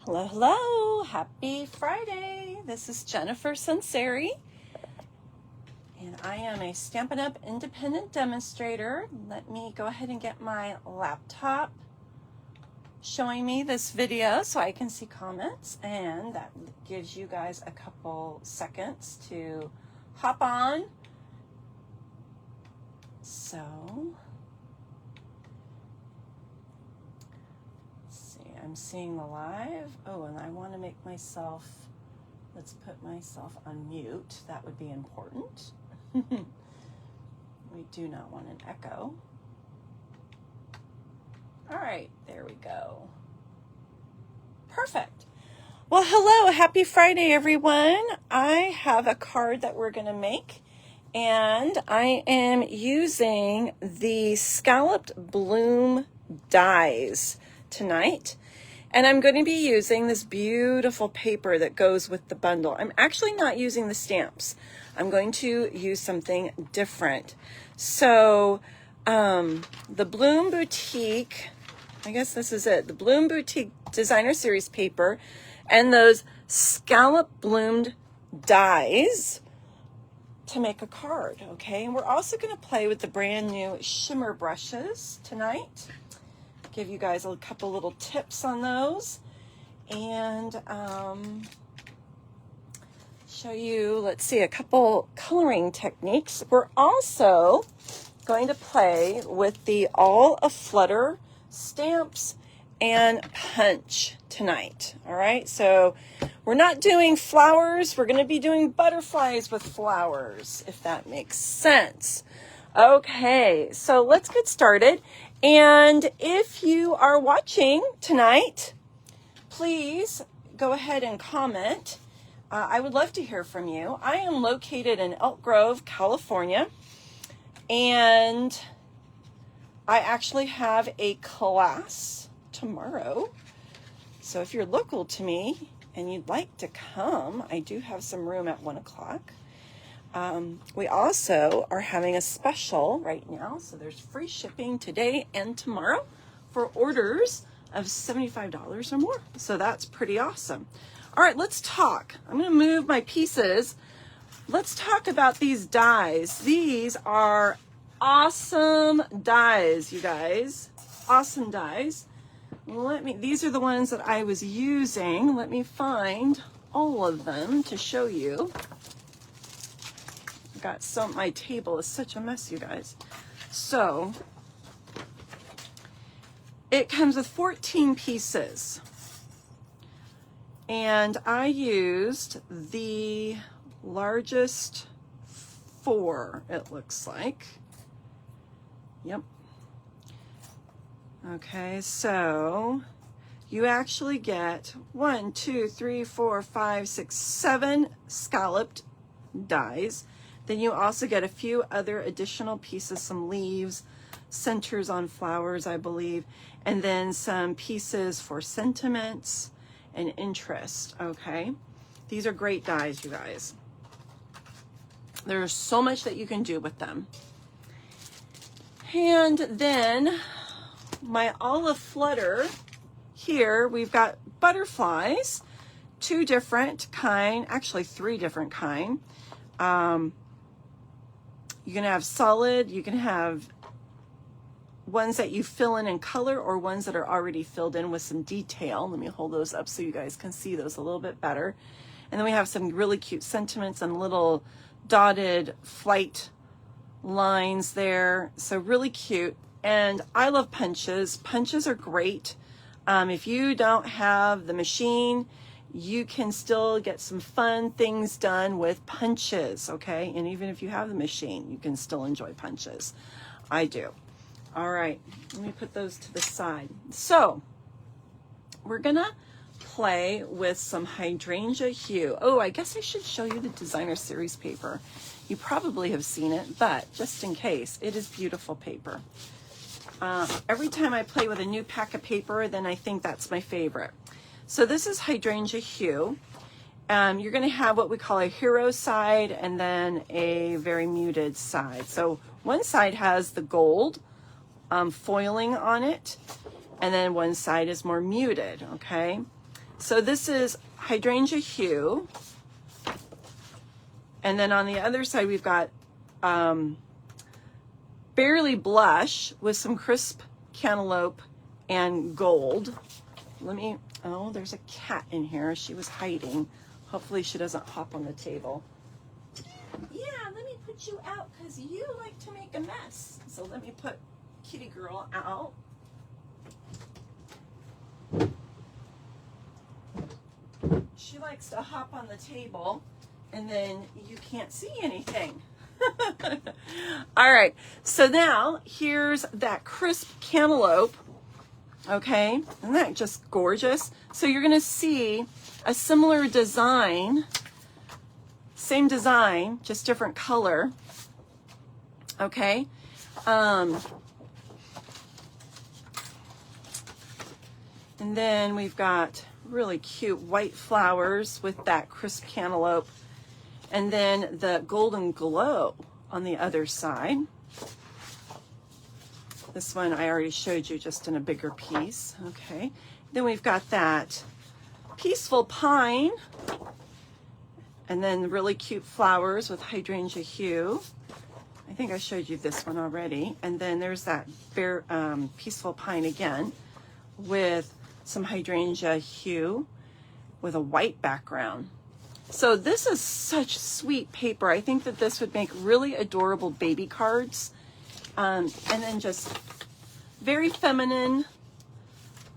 Hello, hello. Happy Friday. This is Jennifer Sunseri, and I am a Stampin' Up! Independent demonstrator. Let me go ahead and get my laptop showing me this video so I can see comments, and that gives you guys a couple seconds to hop on. So, I'm seeing the live. Oh, and I want to make myself, let's put myself on mute. That would be important. We do not want an echo. All right, there we go. Perfect. Well, hello, happy Friday, everyone. I have a card that we're going to make, and I am using the Scalloped Bloom dies tonight. And I'm going to be using this beautiful paper that goes with the bundle. I'm actually not using the stamps. I'm going to use something different. So the Bloom Boutique, I guess this is it, the Bloom Boutique Designer Series paper and those scallop bloomed dies to make a card, okay? And we're also going to play with the brand new shimmer brushes tonight. Give you guys a couple little tips on those, and show you, let's see, a couple coloring techniques. We're also going to play with the all Aflutter stamps and punch tonight. All right, so we're not doing flowers, we're going to be doing butterflies with flowers, if that makes sense. Okay, so let's get started. And if you are watching tonight, please go ahead and comment. I would love to hear from you. I am located in Elk Grove, California, and I actually have a class tomorrow. So if you're local to me and you'd like to come, I do have some room at 1 o'clock. We also are having a special right now, so there's free shipping today and tomorrow for orders of $75 or more. So that's pretty awesome. All right, let's talk. I'm going to move my pieces. Let's talk about these dies. These are awesome dies, you guys. Awesome dies. These are the ones that I was using. Let me find all of them to show you. My table is such a mess, you guys. So it comes with 14 pieces, and I used the largest 4, it looks like. Yep. Okay, so you actually get 1, 2, 3, 4, 5, 6, 7 scalloped dies. Then you also get a few other additional pieces, some leaves, centers on flowers, I believe, and then some pieces for sentiments and interest, okay? These are great dies, you guys. There's so much that you can do with them. And then my olive flutter here, we've got butterflies, 2 different kind, actually 3 different kind. You can have solid, you can have ones that you fill in color, or ones that are already filled in with some detail. Let me hold those up so you guys can see those a little bit better. And then we have some really cute sentiments and little dotted flight lines there. So really cute. And I love punches. Punches are great. If you don't have the machine, you can still get some fun things done with punches, okay? And even if you have the machine, you can still enjoy punches. I do. All right, let me put those to the side. So we're gonna play with some hydrangea hue. Oh, I guess I should show you the designer series paper. You probably have seen it, but just in case, it is beautiful paper. Every time I play with a new pack of paper, then I think that's my favorite. So this is hydrangea hue. You're going to have what we call a hero side and then a very muted side. So one side has the gold foiling on it, and then one side is more muted, okay? So this is Hydrangea Hue. And then on the other side, we've got Barely Blush with some crisp cantaloupe and gold. Oh, there's a cat in here. She was hiding. Hopefully she doesn't hop on the table. Yeah, let me put you out because you like to make a mess. So let me put kitty girl out. She likes to hop on the table and then you can't see anything. All right, so now here's that crisp cantaloupe. Okay, isn't that just gorgeous? So you're gonna see a similar design, same design, just different color. Okay. And then we've got really cute white flowers with that crisp cantaloupe. And then the golden glow on the other side. This one I already showed you just in a bigger piece. Okay. Then we've got that peaceful pine. And then really cute flowers with Hydrangea Hue. I think I showed you this one already. And then there's that peaceful pine again with some Hydrangea Hue with a white background. So this is such sweet paper. I think that this would make really adorable baby cards. And then just very feminine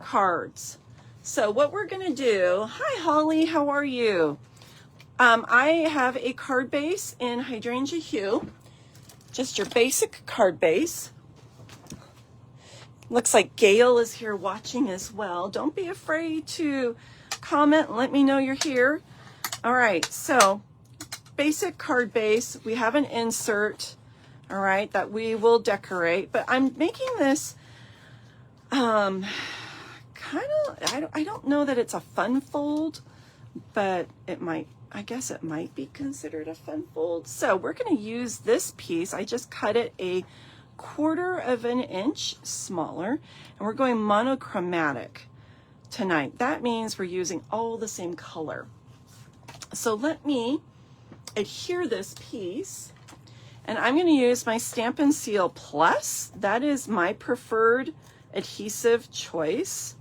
cards. So what we're gonna do, hi Holly, how are you? I have a card base in Hydrangea Hue, just your basic card base. Looks like Gail is here watching as well. Don't be afraid to comment and let me know you're here. All right, so basic card base. We have an insert, all right, that we will decorate, but I'm making this kind of, I don't know that it's a fun fold, but it might, I guess it might be considered a fun fold. So we're going to use this piece. I just cut it a 1/4 of an inch smaller, and we're going monochromatic tonight. That means we're using all the same color. So let me adhere this piece, and I'm going to use my Stampin' Seal Plus. That is my preferred adhesive choice.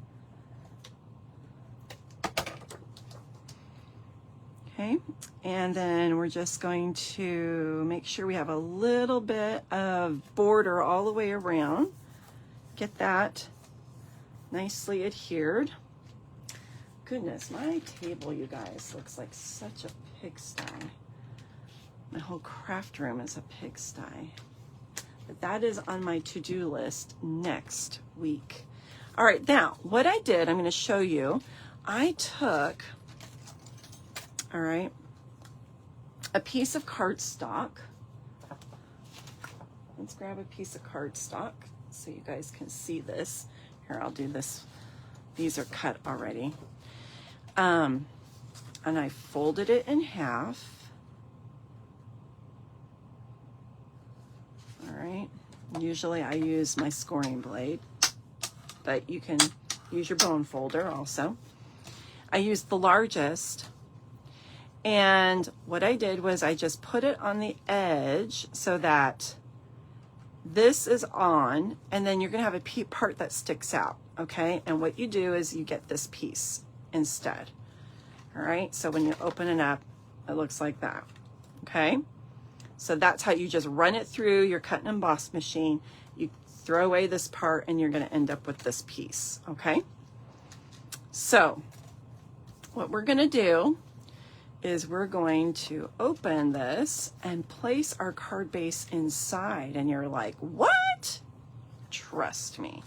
Okay, and then we're just going to make sure we have a little bit of border all the way around. Get that nicely adhered. Goodness, my table, you guys, looks like such a pigsty. My whole craft room is a pigsty. But that is on my to-do list next week. All right, now, what I did, I'm going to show you. I took, all right, a piece of cardstock. Let's grab a piece of cardstock so you guys can see this. Here, I'll do this. These are cut already. And I folded it in half. All right. Usually I use my scoring blade, but you can use your bone folder also. I used the largest, and what I did was I just put it on the edge so that this is on, and then you're gonna have a part that sticks out, okay? And what you do is you get this piece instead. All right, so when you open it up, it looks like that, okay? So that's how you just run it through your cut and emboss machine. You throw away this part and you're gonna end up with this piece, okay? So what we're gonna do is we're going to open this and place our card base inside, and you're like, what? Trust me.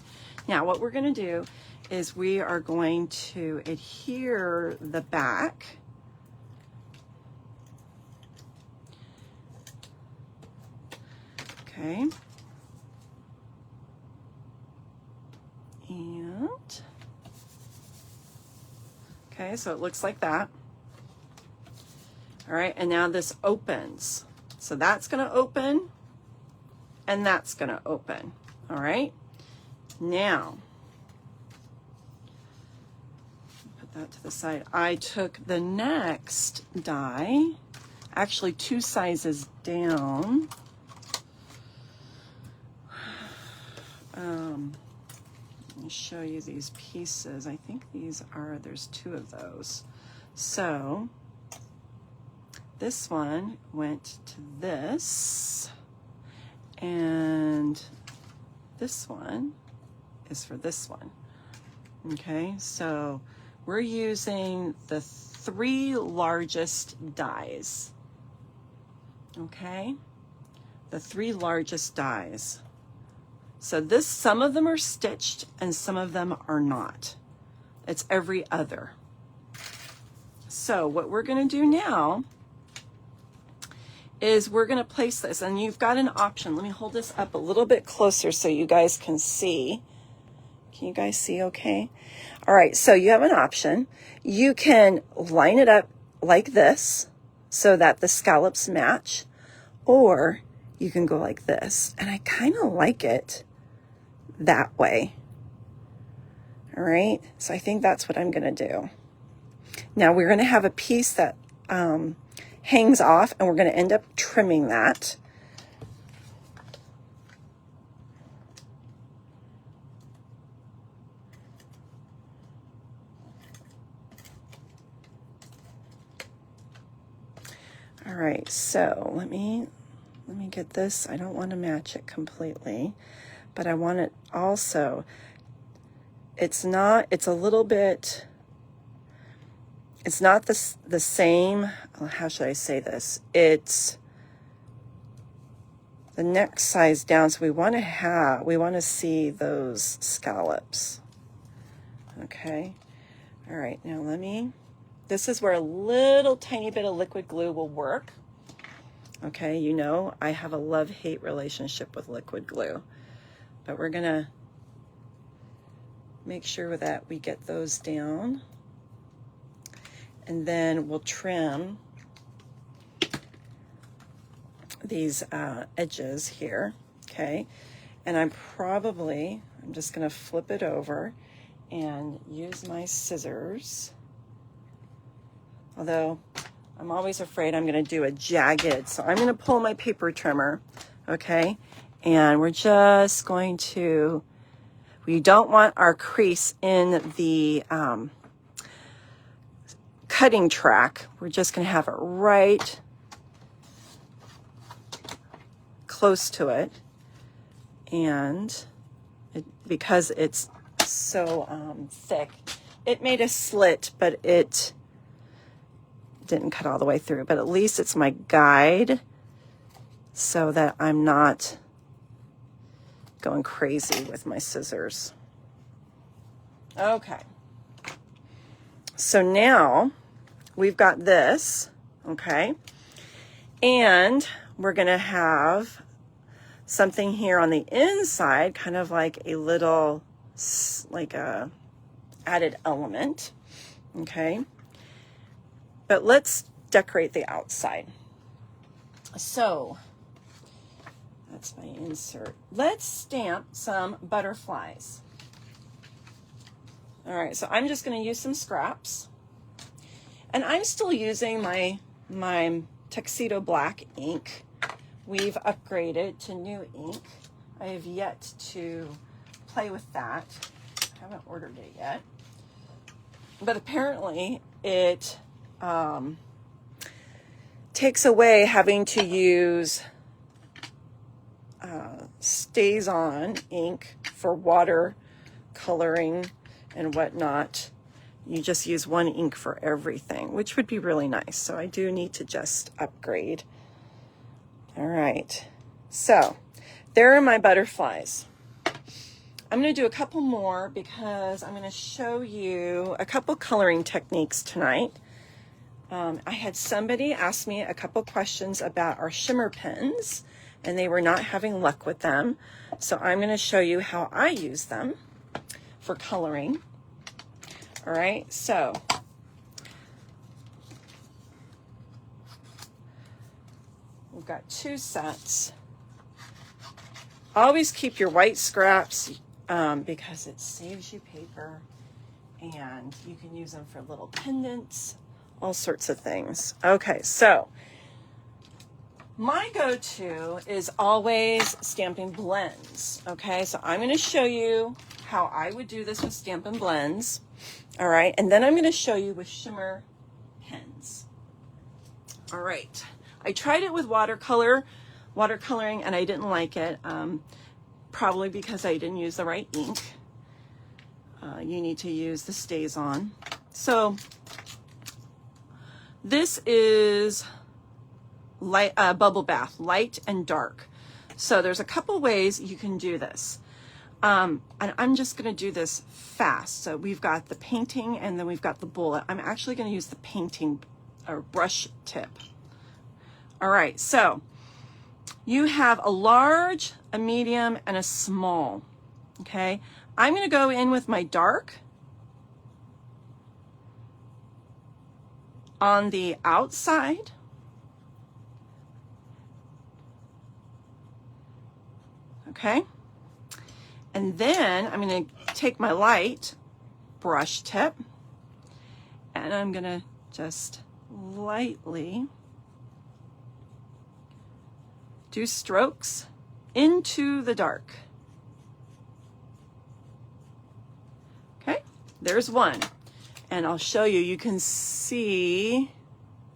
Now what we're gonna do is we are going to adhere the back. Okay. And, okay, so it looks like that. All right, and now this opens. So that's gonna open, and that's gonna open, all right? Now, put that to the side. I took the next die, actually 2 sizes down. Let me show you these pieces. I think there's 2 of those. So this one went to this, and this one is for this one. Okay, so we're using the 3 largest dies. Okay, the 3 largest dies. So some of them are stitched and some of them are not. It's every other. So what we're going to do now is we're going to place this, and you've got an option. Let me hold this up a little bit closer so you guys can see. Can you guys see okay? All right, so you have an option. You can line it up like this so that the scallops match, or you can go like this. And I kind of like it that way. All right, so I think that's what I'm going to do. Now we're going to have a piece that hangs off, and we're going to end up trimming that. All right, so let me get this. I don't want to match it completely, but I want it also, it's not the same, how should I say this? It's the next size down, so we want to see those scallops. Okay. All right, now this is where a little tiny bit of liquid glue will work. Okay, you know, I have a love-hate relationship with liquid glue, but we're gonna make sure that we get those down, and then we'll trim these edges here, okay? And I'm just gonna flip it over and use my scissors. Although I'm always afraid I'm going to do a jagged. So I'm going to pull my paper trimmer, okay? And we're just going to, we don't want our crease in the cutting track. We're just going to have it right close to it. And because it's so thick, it made a slit, but it didn't cut all the way through, but at least it's my guide so that I'm not going crazy with my scissors. Okay. So now we've got this, okay? And we're going to have something here on the inside, kind of like a little, like a added element, okay? But let's decorate the outside. So that's my insert. Let's stamp some butterflies. All right, so I'm just going to use some scraps. And I'm still using my Tuxedo Black ink. We've upgraded to new ink. I have yet to play with that. I haven't ordered it yet. But apparently it takes away having to use stays on ink for water coloring and whatnot. You just use one ink for everything, which would be really nice. So I do need to just upgrade. All right, so there are my butterflies. I'm going to do a couple more because I'm going to show you a couple coloring techniques tonight. I had somebody ask me a couple questions about our shimmer pens, and they were not having luck with them. So I'm going to show you how I use them for coloring. All right, so we've got 2 sets. Always keep your white scraps because it saves you paper and you can use them for little pendants, all sorts of things. Okay, so my go-to is always Stampin' Blends. Okay, so I'm going to show you how I would do this with Stampin' Blends. All right, and then I'm going to show you with shimmer pens. All right, I tried it with watercoloring, and I didn't like it, probably because I didn't use the right ink. You need to use the Stays On. So this is light, bubble bath, light and dark. So there's a couple ways you can do this. And I'm just going to do this fast. So we've got the painting and then we've got the bullet. I'm actually going to use the painting or brush tip. All right, so you have a large, a medium, and a small. Okay, I'm going to go in with my dark on the outside. Okay, and then I'm going to take my light brush tip and I'm going to just lightly do strokes into the dark. Okay, there's one. And I'll show you, you can see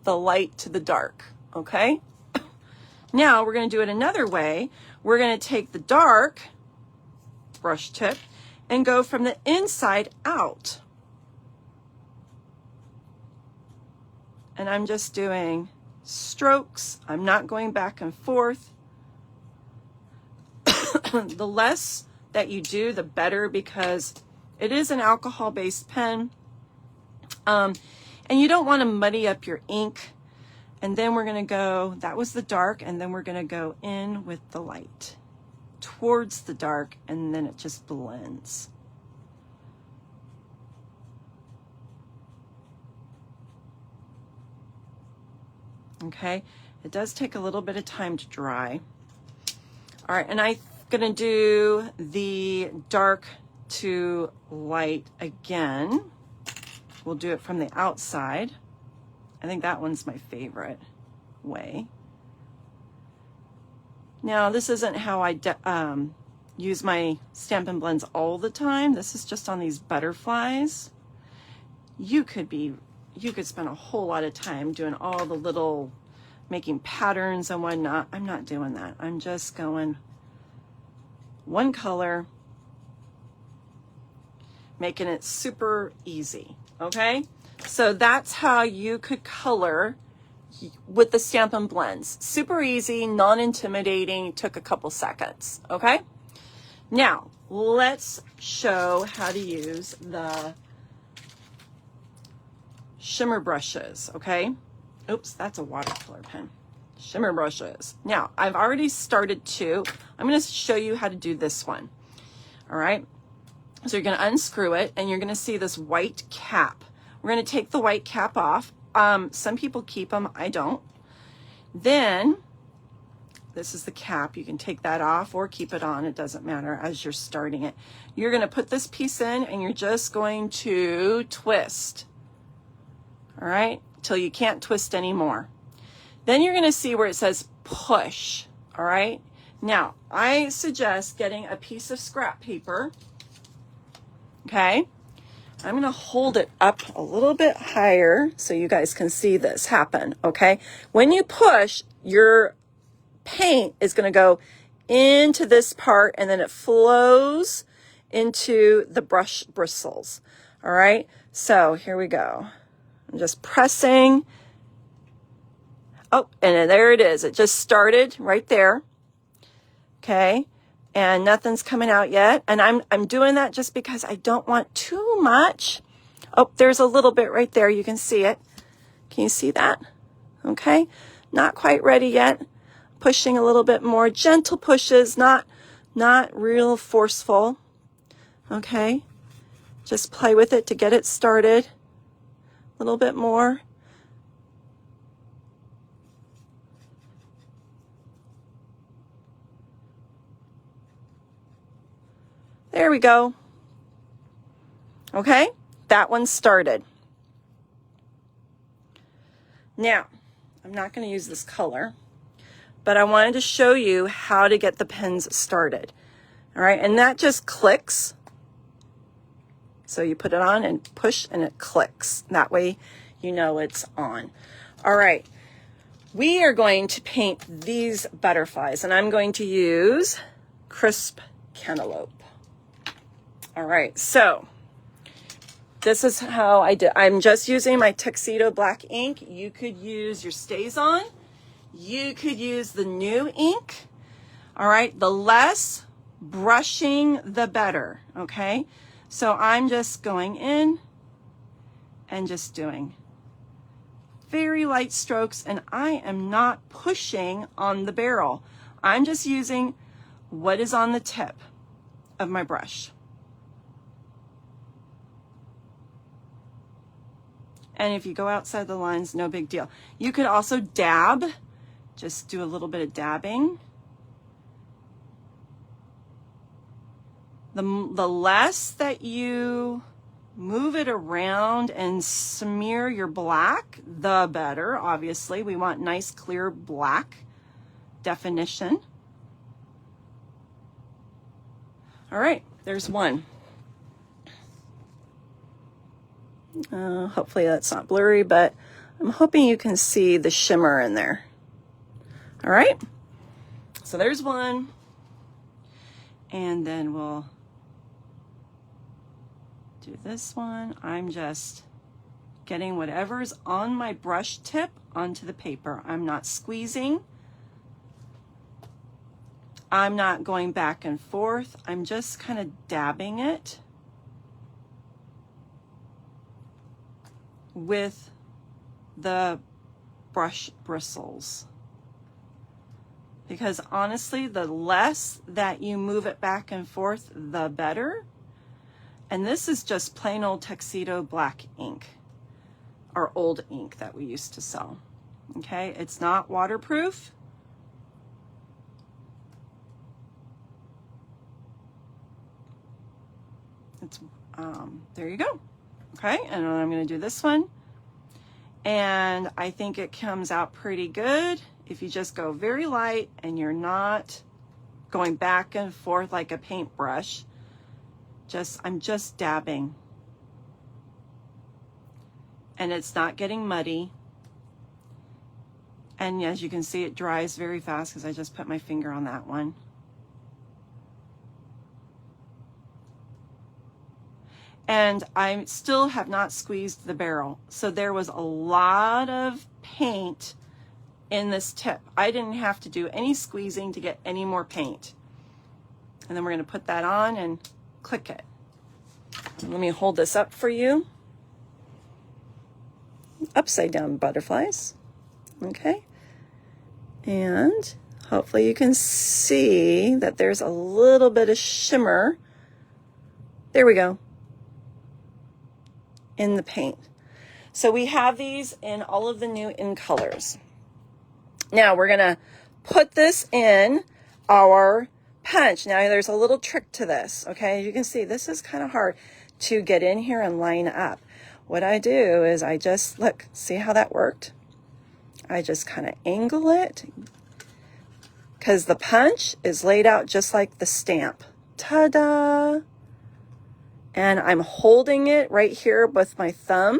the light to the dark, okay? Now we're going to do it another way. We're going to take the dark brush tip and go from the inside out. And I'm just doing strokes. I'm not going back and forth. The less that you do, the better, because it is an alcohol-based pen. And you don't want to muddy up your ink. And then we're going to go, that was the dark, and then we're going to go in with the light towards the dark, and then it just blends. Okay, it does take a little bit of time to dry. All right, and I'm going to do the dark to light again. We'll do it from the outside. I think that one's my favorite way. Now, this isn't how I use my Stampin' Blends all the time. This is just on these butterflies. You could spend a whole lot of time doing all the little, making patterns and whatnot. I'm not doing that. I'm just going one color, making it super easy, okay? So that's how you could color with the Stampin' Blends. Super easy, non-intimidating, took a couple seconds, okay? Now, let's show how to use the shimmer brushes, okay? Oops, that's a watercolor pen. Shimmer brushes. Now, I've already started two. I'm going to show you how to do this one, all right? So you're going to unscrew it, and you're going to see this white cap. We're going to take the white cap off. Some people keep them. I don't. Then, this is the cap. You can take that off or keep it on. It doesn't matter as you're starting it. You're going to put this piece in, and you're just going to twist. All right, till you can't twist anymore. Then you're going to see where it says push. All right. Now, I suggest getting a piece of scrap paper. Okay. I'm going to hold it up a little bit higher so you guys can see this happen. Okay. When you push, your paint is going to go into this part and then it flows into the brush bristles. All right. So here we go. I'm just pressing. Oh, and there it is. It just started right there. Okay. And nothing's coming out yet. And I'm doing that just because I don't want too much. Oh, there's a little bit right there. You can see it. Can you see that? Okay. Not quite ready yet. Pushing a little bit more. Gentle pushes, not real forceful. Okay. Just play with it to get it started. A little bit more. There we go. Okay, that one started. Now, I'm not going to use this color, but I wanted to show you how to get the pens started. All right, and that just clicks. So you put it on and push and it clicks. That way you know it's on. All right, we are going to paint these butterflies, and I'm going to use Crisp Cantaloupe. All right, so this is how I did. I'm just using my Tuxedo black ink. You could use your StazOn. You could use the new ink. All right, the less brushing, the better, okay? So I'm just going in and just doing very light strokes, and I am not pushing on the barrel. I'm just using what is on the tip of my brush. And if you go outside the lines, no big deal. You could also dab, just do a little bit of dabbing. The less that you move it around and smear your black, the better. Obviously, we want nice, clear black definition. All right, there's one. Hopefully that's not blurry, but I'm hoping you can see the shimmer in there. All right, so there's one. And then we'll do this one. I'm just getting whatever's on my brush tip onto the paper. I'm not squeezing. I'm not going back and forth. I'm just kind of dabbing it with the brush bristles. Because honestly, the less that you move it back and forth, the better. And this is just plain old Tuxedo black ink, our old ink that we used to sell. Okay, it's not waterproof. It's there you go. Okay, and I'm going to do this one, and I think it comes out pretty good if you just go very light and you're not going back and forth like a paintbrush. I'm just dabbing, and it's not getting muddy. And as you can see, it dries very fast because I just put my finger on that one. And I still have not squeezed the barrel. So there was a lot of paint in this tip. I didn't have to do any squeezing to get any more paint. And then we're going to put that on and click it. Let me hold this up for you. Upside down butterflies. Okay. And hopefully you can see that there's a little bit of shimmer. There we go. In the paint. So we have these in all of the new in colors. Now we're gonna put this in our punch. Now there's a little trick to this, okay? You can see this is kind of hard to get in here and line up. What I do is I just, look, see how that worked? I just kind of angle it because the punch is laid out just like the stamp. Ta-da! And I'm holding it right here with my thumb.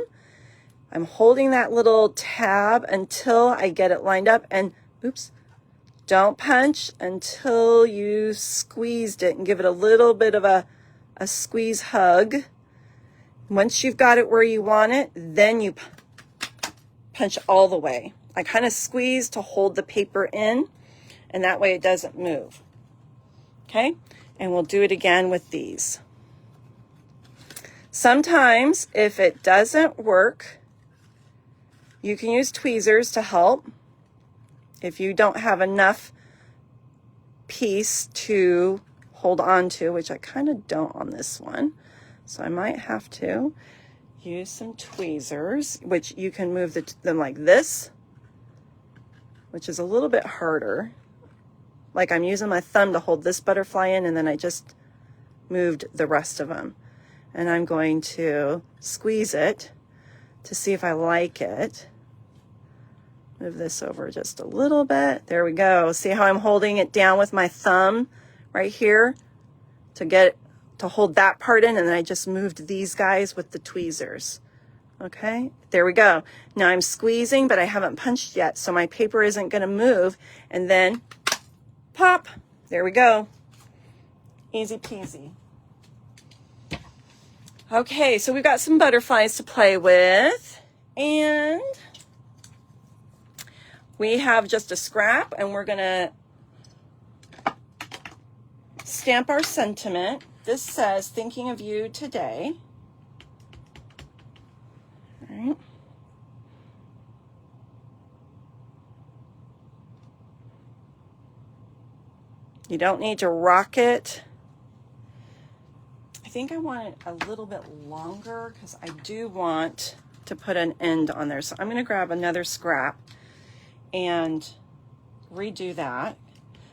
I'm holding that little tab until I get it lined up. And oops, don't punch until you squeezed it, and give it a little bit of a squeeze hug. Once you've got it where you want it, then you punch all the way. I kind of squeeze to hold the paper in, and that way it doesn't move. Okay, and we'll do it again with these. Sometimes, if it doesn't work, you can use tweezers to help. If you don't have enough piece to hold on to, which I kind of don't on this one, so I might have to use some tweezers, which you can move them like this, which is a little bit harder. Like I'm using my thumb to hold this butterfly in, and then I just moved the rest of them. and I'm going to squeeze it to see if I like it. Move this over just a little bit. There we go. See how I'm holding it down with my thumb right here to hold that part in, and then I just moved these guys with the tweezers. Okay, there we go. Now I'm squeezing, but I haven't punched yet, so my paper isn't going to move, and then pop. There we go. Easy peasy. Okay, so we've got some butterflies to play with, and we have just a scrap, and we're gonna stamp our sentiment. This says, thinking of you today. All right. You don't need to rock it. I think I want it a little bit longer because I do want to put an end on there. So I'm gonna grab another scrap and redo that.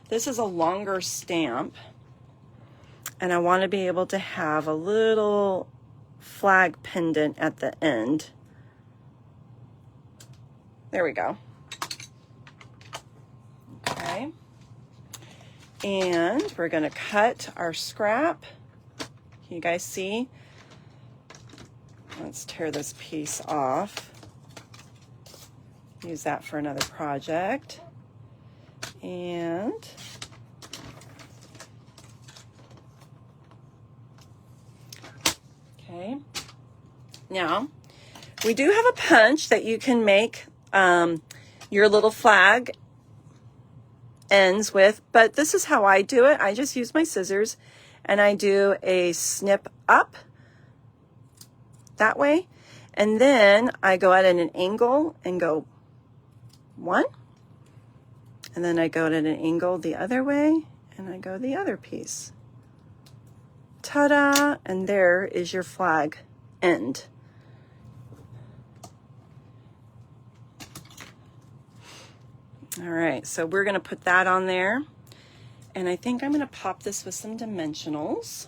This is a longer stamp, and I want to be able to have a little flag pendant at the end. There we go. Okay. And we're going to cut our scrap. Can you guys see? Let's tear this piece off. Use that for another project. And okay, now we do have a punch that you can make your little flag ends with, but this is how I do it. I just use my scissors and I do a snip up that way, and then I go at an angle and go one, and then I go at an angle the other way, and I go the other piece. Ta-da! And there is your flag end. All right, so we're going to put that on there, and I think I'm going to pop this with some dimensionals,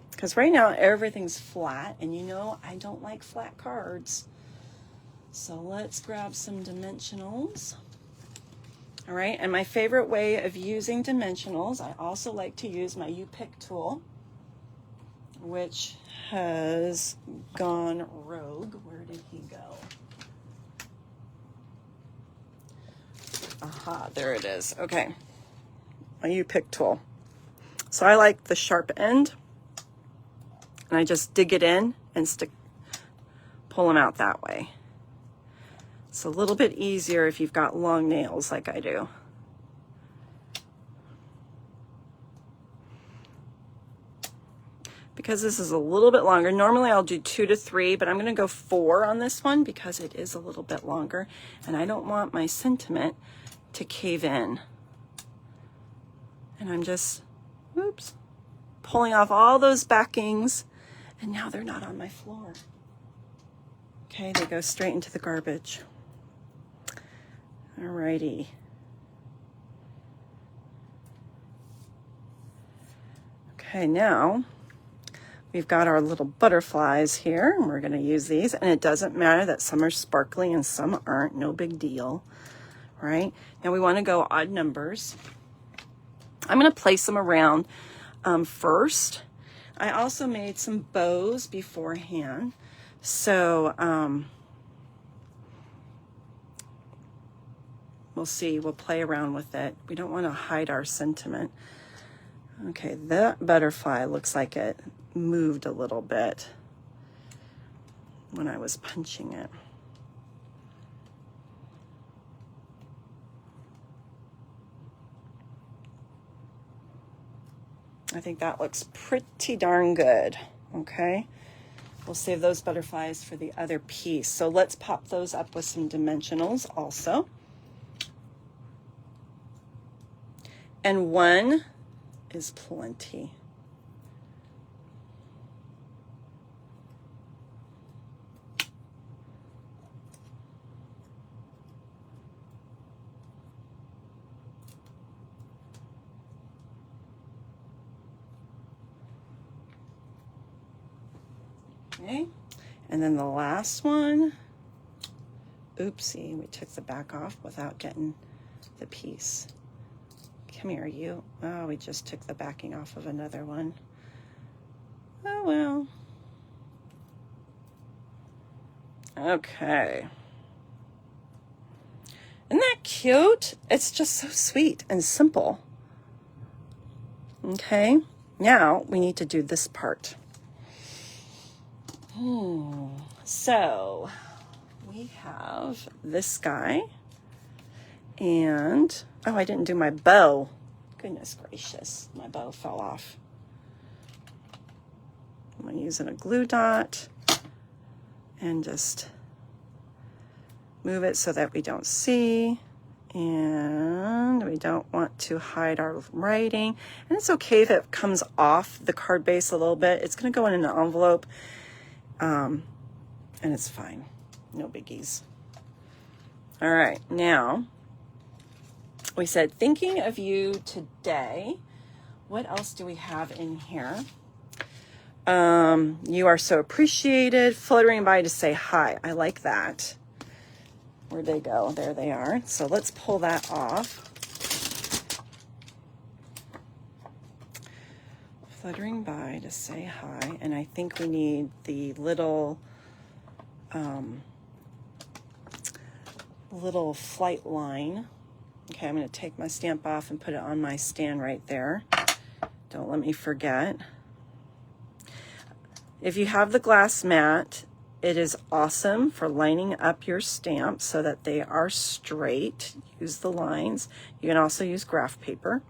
because right now everything's flat, and you know I don't like flat cards. So let's grab some dimensionals. All right, and my favorite way of using dimensionals, I also like to use my U-Pick tool, which has gone rogue. Where did he go? Aha, there it is. Okay, my U-Pick tool. So I like the sharp end, and I just dig it in and pull them out that way. It's a little bit easier if you've got long nails like I do. Because this is a little bit longer. Normally I'll do 2 to 3, but I'm going to go 4 on this one because it is a little bit longer, and I don't want my sentiment to cave in. And I'm just, oops, pulling off all those backings, and now they're not on my floor. Okay, they go straight into the garbage. Alrighty. Okay, now we've got our little butterflies here, and we're going to use these, and it doesn't matter that some are sparkly and some aren't, no big deal, right? Now we want to go odd numbers. I'm going to place them around first. I also made some bows beforehand, so we'll see, we'll play around with it. We don't want to hide our sentiment. Okay, that butterfly looks like it moved a little bit when I was punching it. I think that looks pretty darn good. Okay, we'll save those butterflies for the other piece. So let's pop those up with some dimensionals also. And 1 is plenty. Okay, and then the last one, oopsie, we took the back off without getting the piece. Come here, you. Oh, we just took the backing off of another one. Oh, well. Okay. Isn't that cute? It's just so sweet and simple. Okay, now we need to do this part. So we have this guy, and oh, I didn't do my bow. Goodness gracious, my bow fell off. I'm using a glue dot and just move it so that we don't see, and we don't want to hide our writing. And it's okay if it comes off the card base a little bit. It's going to go in an envelope, and it's fine. No biggies. All right, now we said thinking of you today. What else do we have in here? You are so appreciated. Fluttering by to say hi. I like that. Where'd they go? There they are. So let's pull that off. Fluttering by to say hi. And I think we need the little little flight line. Okay, I'm going to take my stamp off and put it on my stand right there. Don't let me forget. If you have the glass mat, it is awesome for lining up your stamps so that they are straight. Use the lines. You can also use graph paper.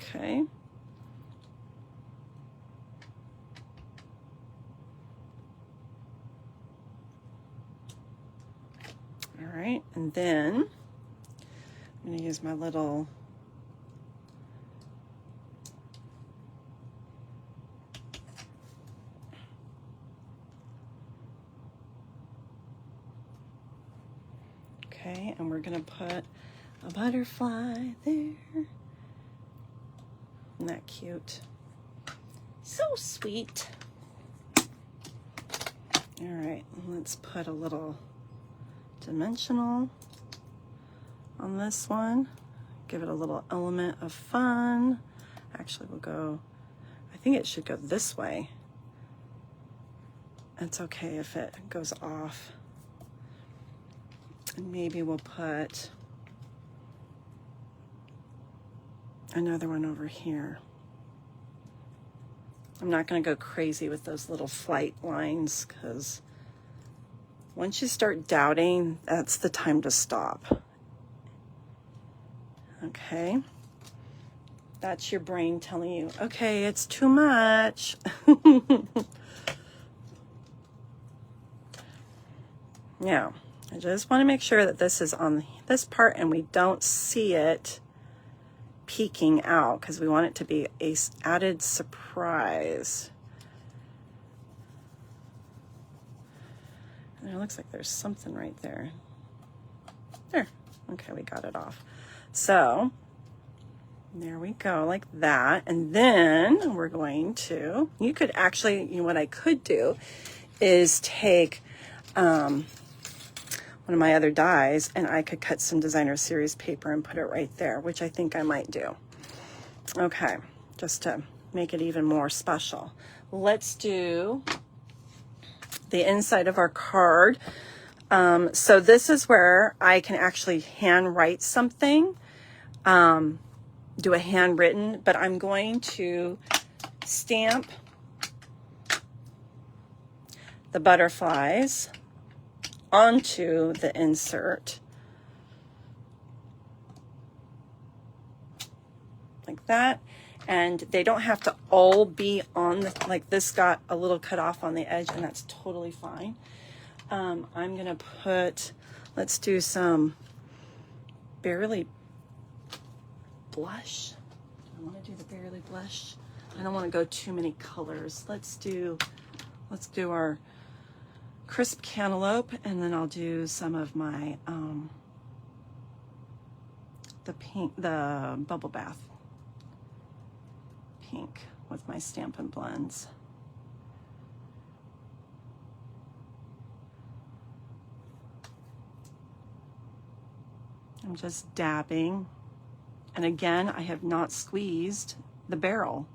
Okay. All right, and then I'm going to use my little and we're going to put a butterfly there. Isn't that cute? So sweet. All right, let's put a little dimensional on this one. Give it a little element of fun. Actually, we'll go, I think it should go this way. It's okay if it goes off. And maybe we'll put another one over here. I'm not going to go crazy with those little flight lines because once you start doubting, that's the time to stop. Okay. That's your brain telling you, okay, it's too much. Now, I just want to make sure that this is on this part and we don't see it peeking out because we want it to be an added surprise. And it looks like there's something right there. There. Okay, we got it off. So there we go, like that. And then we're going to, you could actually, you know, what I could do is take one of my other dies and I could cut some designer series paper and put it right there, which I think I might do. Okay, just to make it even more special. Let's do the inside of our card. So this is where I can actually hand write something, do a handwritten, but I'm going to stamp the butterflies onto the insert like that, and they don't have to all be on the, like this got a little cut off on the edge and that's totally fine. I'm gonna put, let's do some Barely Blush. I want to do the Barely Blush. I don't want to go too many colors. Let's do our Crisp Cantaloupe, and then I'll do some of my the Bubble Bath. pink with my Stampin' blends. I'm just dabbing. And again, I have not squeezed the barrel.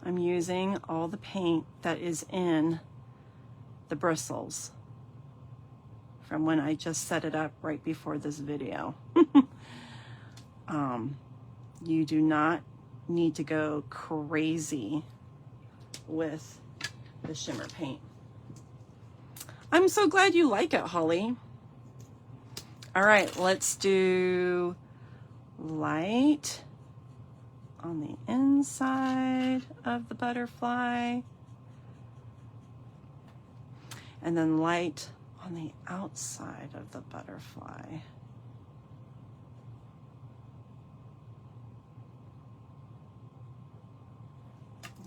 I'm using all the paint that is in the bristles from when I just set it up right before this video. You do not need to go crazy with the shimmer paint. I'm so glad you like it, Holly. All right, let's do light on the inside of the butterfly and then light on the outside of the butterfly.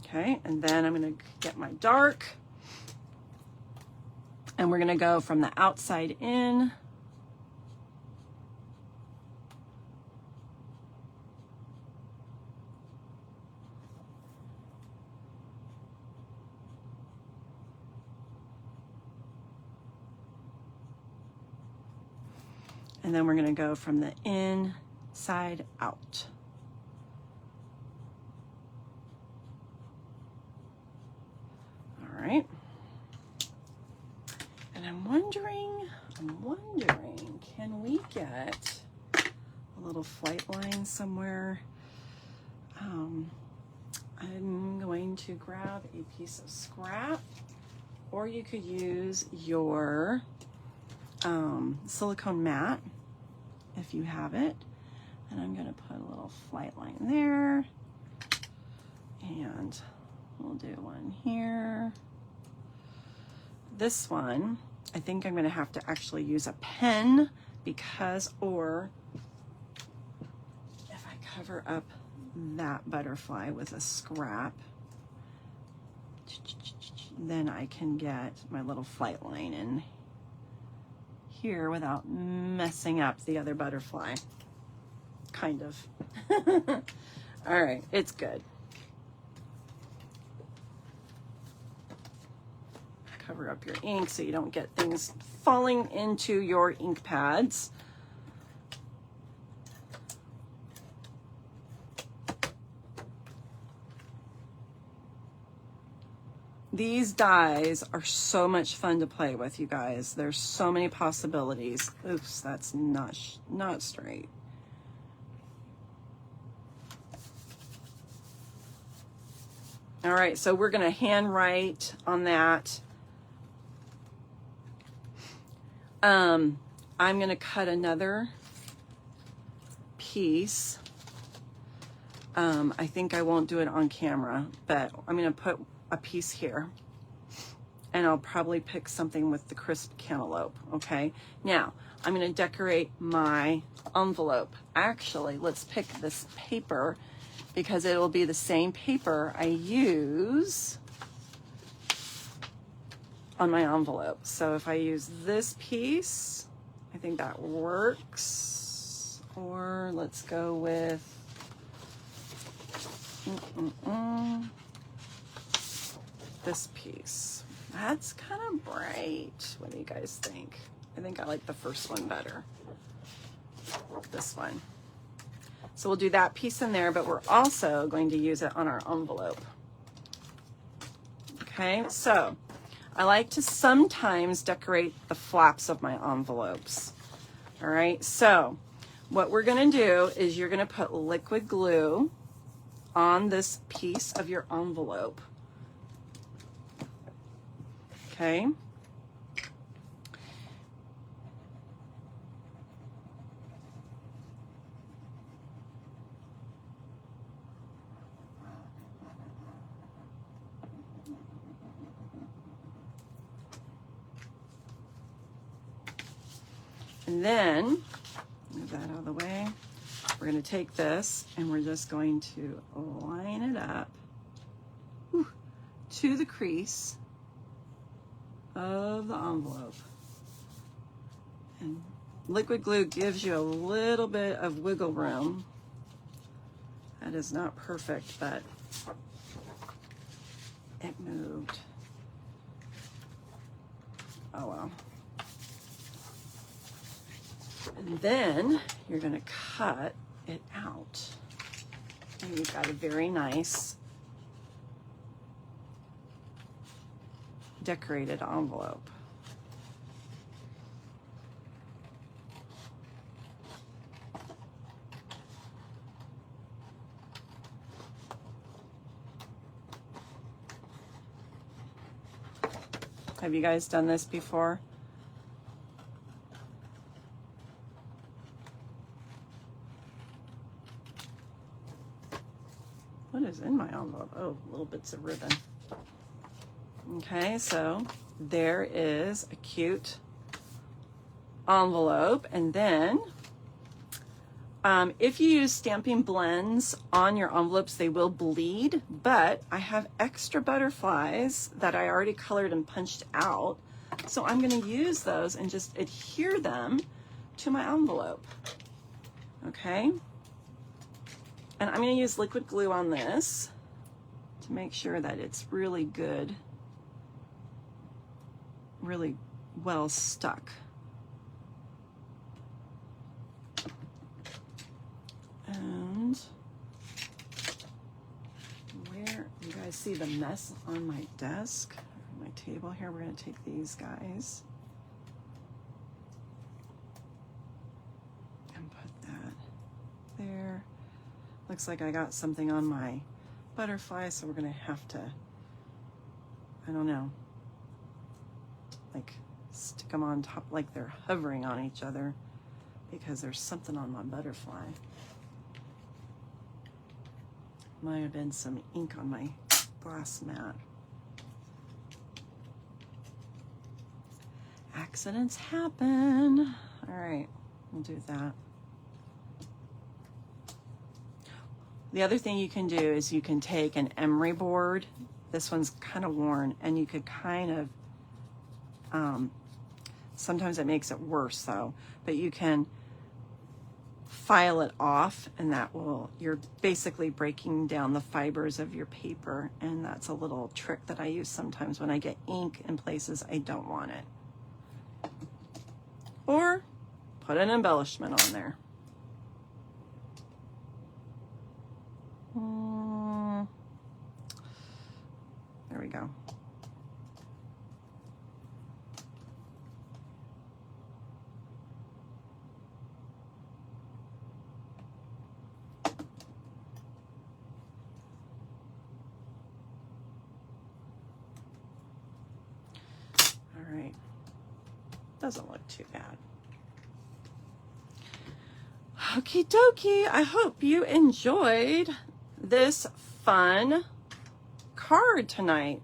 Okay, and then I'm going to get my dark, and we're going to go from the outside in. And then we're going to go from the inside out. All right. And I'm wondering, can we get a little flight line somewhere? I'm going to grab a piece of scrap, or you could use your silicone mat if you have it. And I'm going to put a little flight line there, and we'll do one here. This one, I think I'm going to have to actually use a pen because, or if I cover up that butterfly with a scrap, then I can get my little flight line in here without messing up the other butterfly. Kind of. All right, it's good. Cover up your ink so you don't get things falling into your ink pads. These dies are so much fun to play with, you guys. There's so many possibilities. Oops, that's not straight. All right, so we're gonna hand write on that. I'm gonna cut another piece. I think I won't do it on camera, but I'm gonna put a piece here, and I'll probably pick something with the crisp cantaloupe. Okay, now I'm gonna decorate my envelope. Actually, let's pick this paper because it will be the same paper I use on my envelope. So if I use this piece, I think that works. Or let's go with this piece. That's kind of bright. What do you guys think? I think I like the first one better. This one. So we'll do that piece in there, but we're also going to use it on our envelope. Okay, so I like to sometimes decorate the flaps of my envelopes. All right, so what we're gonna do is you're gonna put liquid glue on this piece of your envelope. Okay. And then, move that out of the way. We're going to take this and we're just going to line it up to the crease of the envelope. And liquid glue gives you a little bit of wiggle room That is not perfect, but it moved. Oh well. And then you're going to cut it out. And you've got a very nice decorated envelope. Have you guys done this before? What is in my envelope? Oh, little bits of ribbon. Okay, so there is a cute envelope. And then if you use Stampin' blends on your envelopes, they will bleed, but I have extra butterflies that I already colored and punched out. So I'm going to use those and just adhere them to my envelope. Okay. And I'm going to use liquid glue on this to make sure that it's really good, really well stuck. And where you guys see the mess on my desk, my table here, we're going to take these guys and put that there. Looks like I got something on my butterfly, so we're going to have to, I don't know, like stick them on top like they're hovering on each other because there's something on my butterfly. Might have been some ink on my glass mat. Accidents happen. All right, we'll do that. The other thing you can do is you can take an emery board. This one's kind of worn, and you could kind of, sometimes it makes it worse though, but you can file it off, and that will, you're basically breaking down the fibers of your paper, and that's a little trick that I use sometimes when I get ink in places I don't want it. Or put an embellishment on there. There we go. All right. Doesn't look too bad. Okie dokie. I hope you enjoyed this fun card tonight.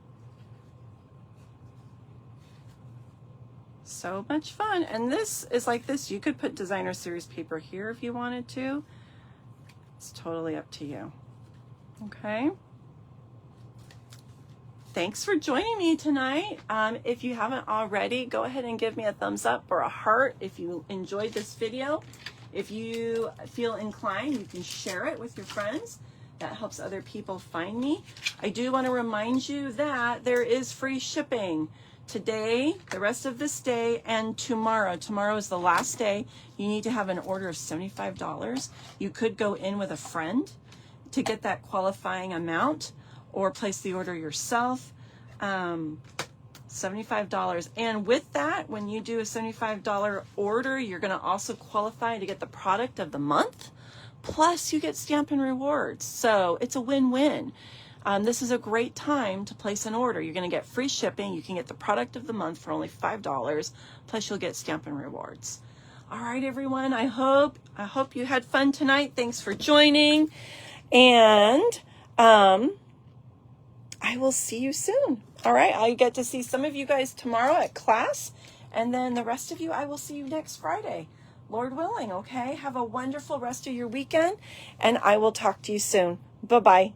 So much fun. And this is like this. You could put designer series paper here if you wanted to. It's totally up to you. Okay. Thanks for joining me tonight. If you haven't already, go ahead and give me a thumbs up or a heart if you enjoyed this video. If you feel inclined, you can share it with your friends. That helps other people find me. I do want to remind you that there is free shipping today, the rest of this day, and tomorrow. Tomorrow is the last day. You need to have an order of $75. You could go in with a friend to get that qualifying amount, or place the order yourself. $75. And with that, when you do a $75 order, you're going to also qualify to get the product of the month. Plus, you get Stampin' rewards. So it's a win-win. This is a great time to place an order. You're going to get free shipping. You can get the product of the month for only $5. Plus, you'll get Stampin' rewards. All right, everyone. I hope you had fun tonight. Thanks for joining. And I will see you soon. All right. I get to see some of you guys tomorrow at class. And then the rest of you, I will see you next Friday. Lord willing, okay? Have a wonderful rest of your weekend, and I will talk to you soon. Bye-bye.